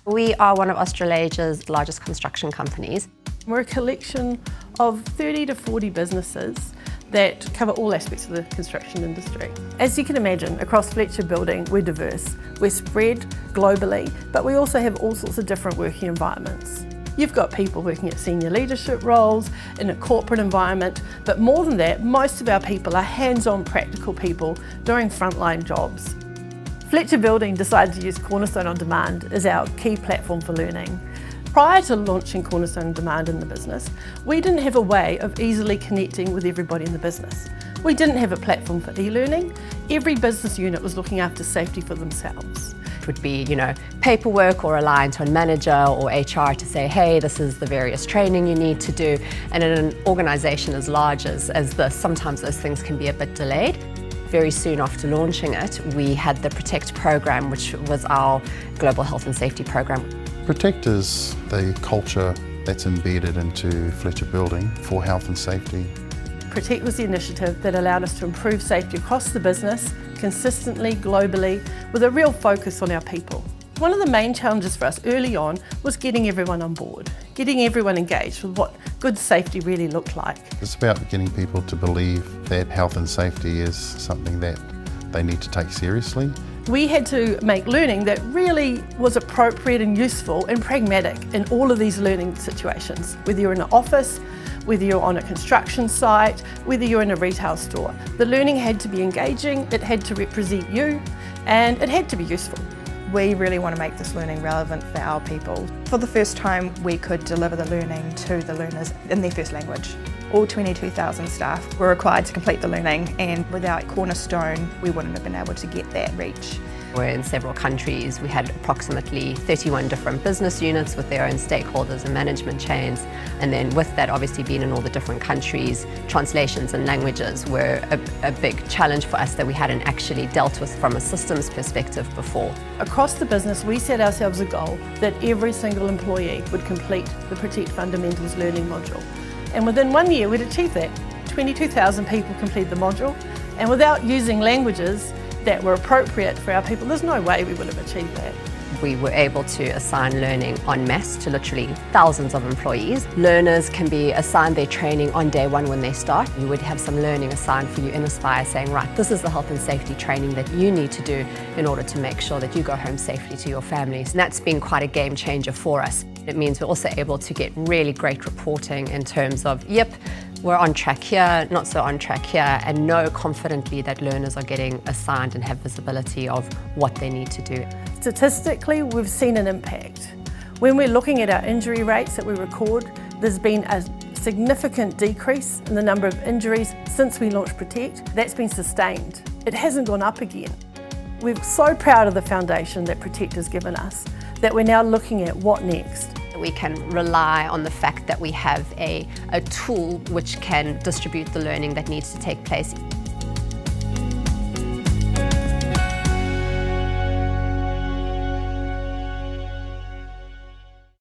We are one of Australasia's largest construction companies. We're a collection of 30 to 40 businesses that cover all aspects of the construction industry. As you can imagine, across Fletcher Building, we're diverse. We're spread globally, but we also have all sorts of different working environments. You've got people working at senior leadership roles, in a corporate environment, but more than that, most of our people are hands-on practical people doing frontline jobs. Fletcher Building decided to use Cornerstone OnDemand as our key platform for learning. Prior to launching Cornerstone OnDemand in the business, we didn't have a way of easily connecting with everybody in the business. We didn't have a platform for e-learning. Every business unit was looking after safety for themselves. It would be, paperwork or a line to a manager or HR to say, hey, this is the various training you need to do. And in an organisation as large as this, sometimes those things can be a bit delayed. Very soon after launching it, we had the Protect program, which was our global health and safety program. Protect is the culture that's embedded into Fletcher Building for health and safety. Protect was the initiative that allowed us to improve safety across the business, consistently, globally, with a real focus on our people. One of the main challenges for us early on was getting everyone on board, getting everyone engaged with what good safety really looked like. It's about getting people to believe that health and safety is something that they need to take seriously. We had to make learning that really was appropriate and useful and pragmatic in all of these learning situations, whether you're in an office, whether you're on a construction site, whether you're in a retail store. The learning had to be engaging, it had to represent you, and it had to be useful. We really want to make this learning relevant for our people. For the first time, we could deliver the learning to the learners in their first language. All 22,000 staff were required to complete the learning, and without Cornerstone, we wouldn't have been able to get that reach. We're in several countries. We had approximately 31 different business units with their own stakeholders and management chains. And then with that, obviously being in all the different countries, translations and languages were a big challenge for us that we hadn't actually dealt with from a systems perspective before. Across the business, we set ourselves a goal that every single employee would complete the Protect Fundamentals learning module. And within 1 year, we'd achieved that. 22,000 people complete the module, and without using languages that were appropriate for our people, there's no way we would have achieved that. We were able to assign learning en masse to literally thousands of employees. Learners can be assigned their training on day one when they start. You would have some learning assigned for you in Aspire saying, right, this is the health and safety training that you need to do in order to make sure that you go home safely to your families. And that's been quite a game changer for us. It means we're also able to get really great reporting in terms of, yep, we're on track here, not so on track here, and know confidently that learners are getting assigned and have visibility of what they need to do. Statistically, we've seen an impact. When we're looking at our injury rates that we record, there's been a significant decrease in the number of injuries since we launched Protect. That's been sustained. It hasn't gone up again. We're so proud of the foundation that Protect has given us that we're now looking at what next. We can rely on the fact that we have a tool which can distribute the learning that needs to take place.